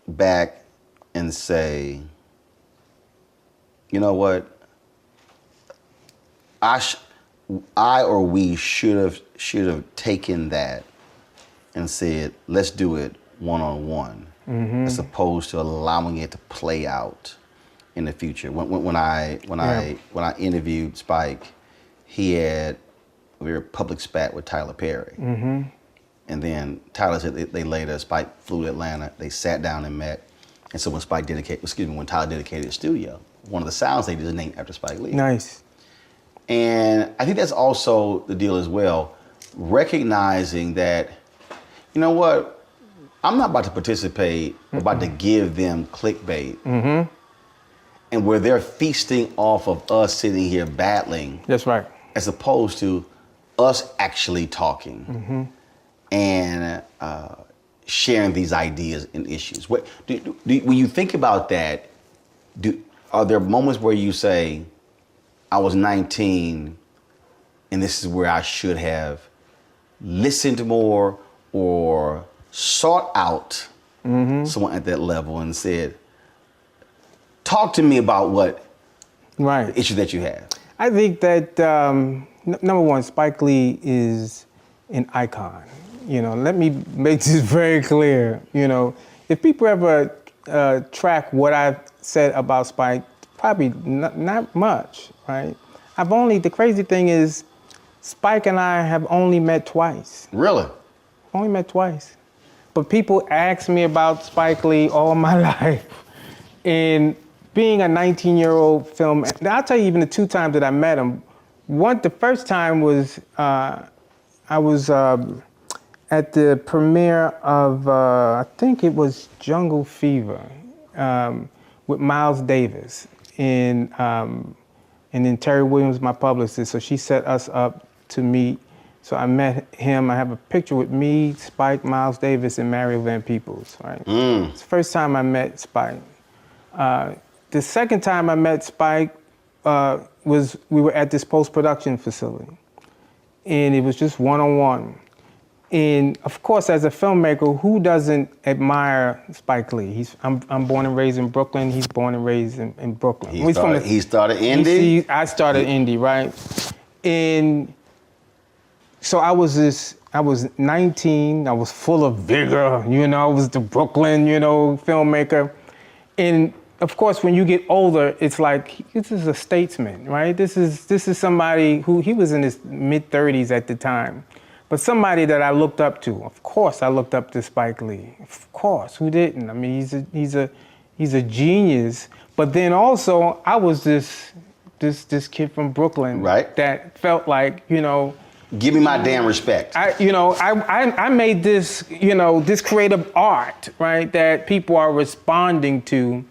back and say, you know what, I or we should have taken that and said, let's do it one-on-one, as opposed to allowing it to play out in the future? When I interviewed Spike, he had a very public spat with Tyler Perry. And then Tyler said they later, Spike flew to Atlanta, they sat down and met. And so when Tyler dedicated the studio, one of the sounds they did is named after Spike Lee. Nice. And I think that's also the deal as well, recognizing that, you know what, I'm not about to participate, about to give them clickbait. And where they're feasting off of us sitting here battling. That's right. As opposed to us actually talking and sharing these ideas and issues. When you think about that, are there moments where you say, I was 19 and this is where I should have listened more or sought out someone at that level and said, talk to me about what the issue that you have? I think that, number one, Spike Lee is an icon. You know, let me make this very clear. You know, if people ever track what I've said about Spike, probably not much, right? The crazy thing is, Spike and I have only met twice. Really? Only met twice. But people ask me about Spike Lee all my life. And being a 19-year-old film, I'll tell you even the 2 times that I met him. The first time was, I was at the premiere of, I think it was Jungle Fever, with Miles Davis. And then Terry Williams, my publicist, so she set us up to meet. So I met him. I have a picture with me, Spike, Miles Davis, and Mario Van Peebles, right? It's the first time I met Spike. The second time I met Spike was we were at this post-production facility. And it was just one-on-one. And of course, as a filmmaker, who doesn't admire Spike Lee? I'm born and raised in Brooklyn. He's born and raised in Brooklyn. He started indie? I started indie, right? And so I was 19, I was full of vigor, I was the Brooklyn, filmmaker. And of course, when you get older, it's like, this is a statesman, right? This is somebody who, he was in his mid-30s at the time. But somebody that I looked up to. Of course, I looked up to Spike Lee. Of course, who didn't? I mean, he's a genius. But then also, I was this kid from Brooklyn, right? That felt like, give me my damn respect. I made this, this creative art, right, that people are responding to.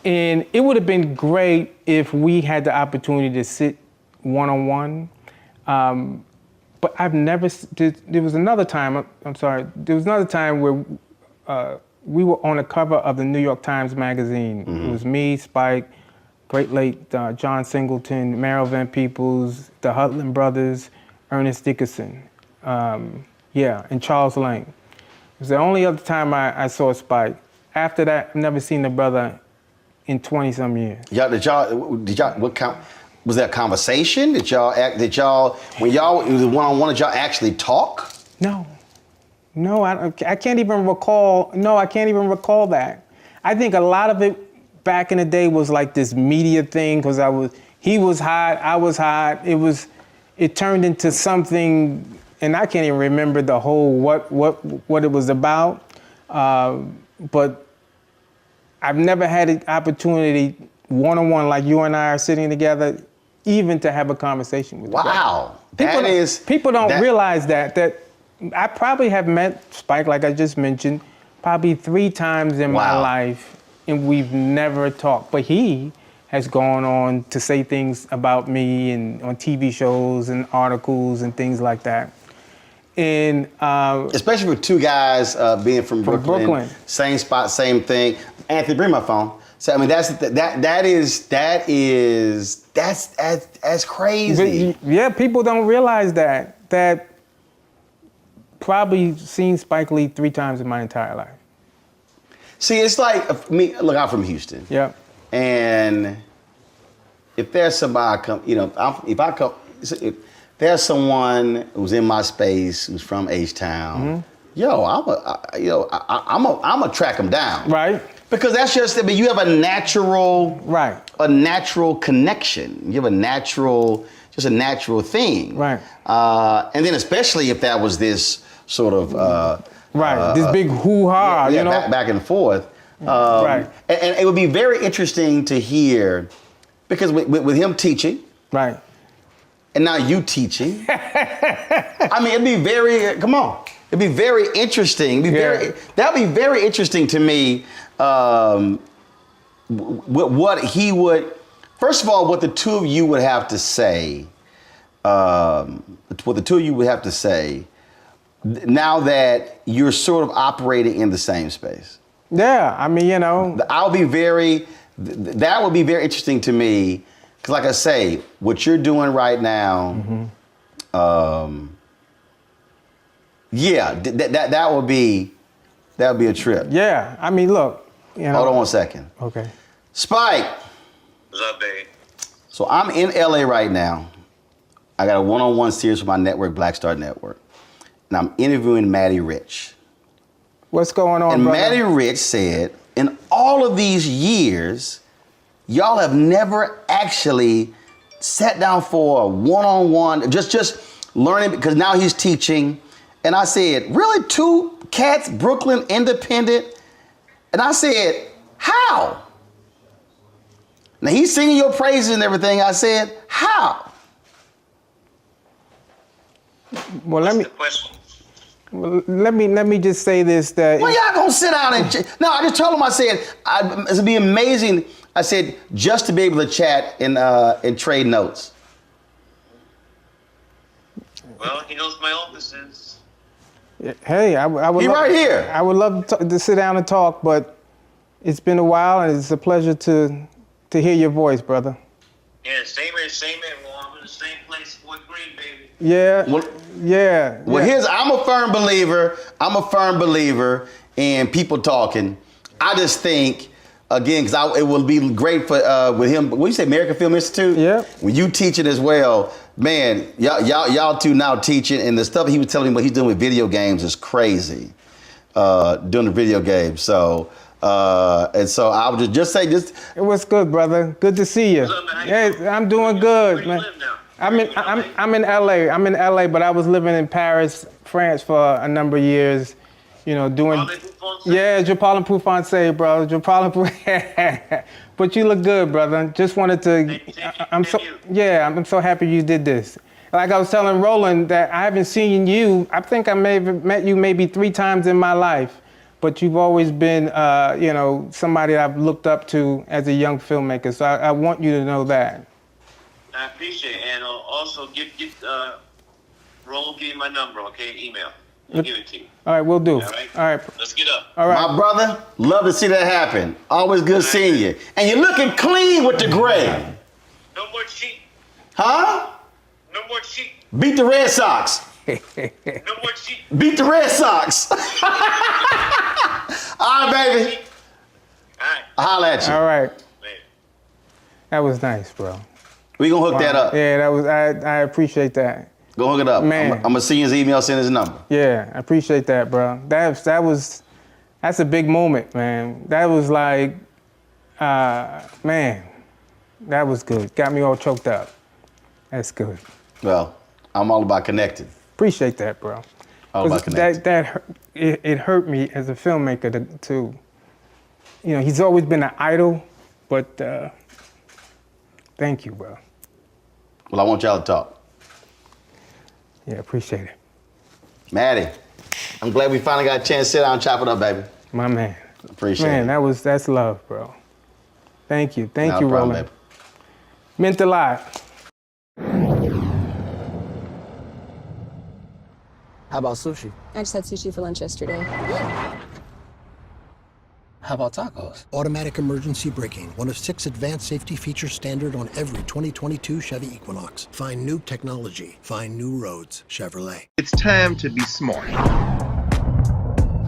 And it would have been great if we had the opportunity to sit one-on-one. But I've never, there was another time, there was another time where we were on the cover of the New York Times Magazine. It was me, Spike, great late John Singleton, Mario Van Peebles, the Hudlin brothers, Ernest Dickerson, and Charles Lang. It was the only other time I saw Spike. After that, I've never seen the brother in 20-some years. Was that a conversation? Did y'all, when y'all, it was one-on-one, did y'all actually talk? No, I can't even recall, I can't even recall that. I think a lot of it back in the day was like this media thing, because he was hot, I was hot. It turned into something, and I can't even remember the whole, what it was about. But I've never had an opportunity one-on-one like you and I are sitting together, even to have a conversation with Wow. People don't realize that I probably have met Spike, like I just mentioned, probably 3 times in my life, and we've never talked. But he has gone on to say things about me and on TV shows and articles and things like that. And especially for 2 guys being from Brooklyn, same spot, same thing. Anthony, bring my phone. So I mean, that's crazy. Yeah, people don't realize that probably seen Spike Lee 3 times in my entire life. See, it's like me. Look, I'm from Houston. Yeah. And if there's somebody if there's someone who's in my space who's from H-Town, I'm a track them down. Right. Because that's just, you have a natural connection. You have a natural thing. Right. And then especially if that was this sort of this big hoo-ha, back and forth. And it would be very interesting to hear, because with him teaching, right, and now you teaching, I mean, it'd be very interesting. That'd be very interesting to me. What he would, first of all, what the 2 of you would have to say, now that you're sort of operating in the same space. Yeah, I mean, that would be very interesting to me, because like I say, what you're doing right now, that would be a trip. Yeah, I mean, look. Hold on 1 second. Okay. Spike. What's up, babe? So I'm in LA right now. I got a one-on-one series for my network, Black Star Network. And I'm interviewing Matty Rich. What's going on, and brother? Matty Rich said, in all of these years, y'all have never actually sat down for a one-on-one, just learning, because now he's teaching. And I said, really, 2 cats, Brooklyn, independent? And I said, how? Now he's singing your praises and everything. I said, how? Well, let me just say this, that. Well, y'all gonna sit down and no, I just told him, I said, it'd be amazing. I said, just to be able to chat and trade notes. Well, he knows my office is. Hey, I would. He right here. I would love to sit down and talk, but it's been a while, and it's a pleasure to hear your voice, brother. Yeah, same here. Well, I'm in the same place, Fort Greene, baby. Yeah. Well, I'm a firm believer in people talking. I just think, again, because it will be great for with him. What you say, American Film Institute? Yeah. When you teach it as well, man, y'all two now teaching, and the stuff he was telling me what he's doing with video games is crazy. Doing the video games, so. And so I would just say this. It was good, brother. Good to see you. Hey, I'm doing good, man. I'm in LA. I'm in LA, but I was living in Paris, France for a number of years. You know, doing. Je parle un peu français, bro. Je parle un peu. But you look good, brother. Just wanted to. I'm so happy you did this. Like I was telling Roland that I haven't seen you. I think I may have met you maybe 3 times in my life. But you've always been, somebody I've looked up to as a young filmmaker. So I want you to know that. I appreciate it. And also get Roland, give me my number, okay? Email. I'll give it to you. All right, we'll do. All right? All right. Let's get up. All right. My brother, love to see that happen. Always good seeing you. And you're looking clean with the gray. No more cheat. Huh? No more cheat. Beat the Red Sox. No more cheat. Beat the Red Sox. All right, baby. All right. I'll holler at you. All right. Later. That was nice, bro. We gonna hook that up. Yeah, that was. I appreciate that. Go hook it up. Man. I'm gonna see his email, send his number. Yeah, I appreciate that, bro. That's a big moment, man. That was like, man, that was good. Got me all choked up. That's good. Well, I'm all about connecting. Appreciate that, bro. All about connecting. It hurt me as a filmmaker to he's always been an idol, but thank you, bro. Well, I want y'all to talk. Yeah, appreciate it. Matty, I'm glad we finally got a chance to sit down and chop it up, baby. My man. Appreciate it. Man, that's love, bro. Thank you. Thank you, problem, Roland. baby. Meant a lot. How about sushi? I just had sushi for lunch yesterday. How about tacos? Automatic emergency braking, one of 6 advanced safety features standard on every 2022 Chevy Equinox. Find new technology. Find new roads. Chevrolet. It's time to be smart.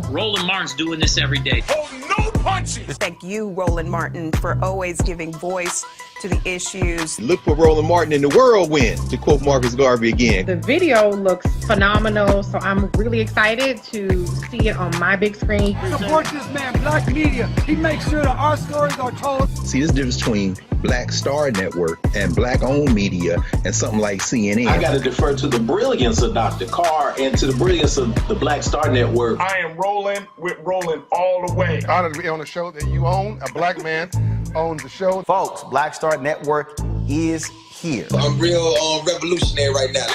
Roland Martin's doing this every day. Oh, no punches! Thank you, Roland Martin, for always giving voice to the issues. Look for Roland Martin in the whirlwind, to quote Marcus Garvey again. The video looks phenomenal, so I'm really excited to see it on my big screen. Support this man, Black Media. He makes sure that our stories are told. See, there's a difference between Black Star Network and Black-owned media and something like CNN. I got to defer to the brilliance of Dr. Carr and to the brilliance of the Black Star Network. I am rolling with Roland all the way. Honored to be on a show that you own. A black man owns the show. Folks, Black Star Network is here. I'm real revolutionary right now.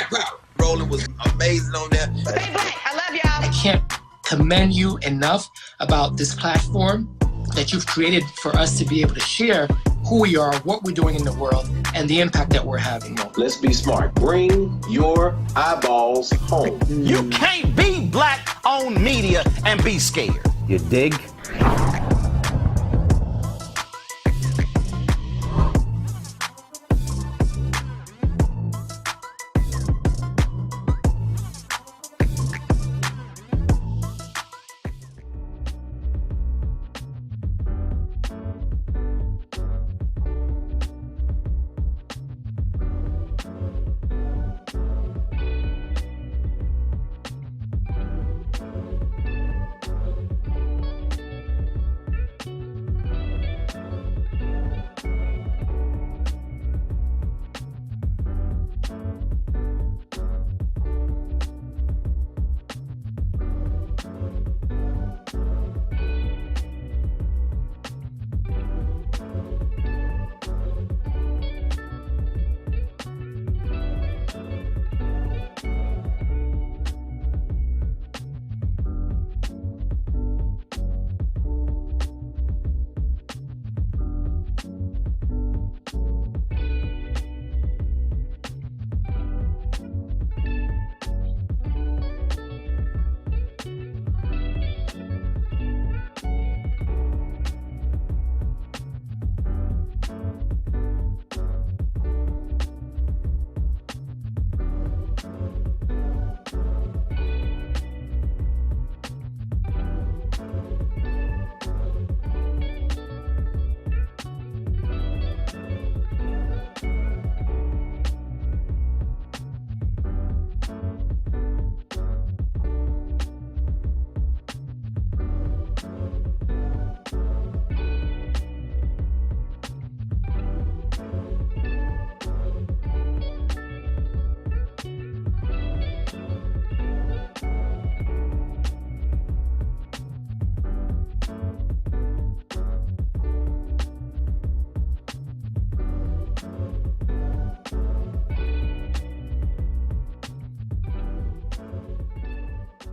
Roland was amazing on that. Stay black. I love y'all. I can't commend you enough about this platform that you've created for us to be able to share who we are, what we're doing in the world, and the impact that we're having. Let's be smart. Bring your eyeballs home. You can't be Black-owned media and be scared. You dig?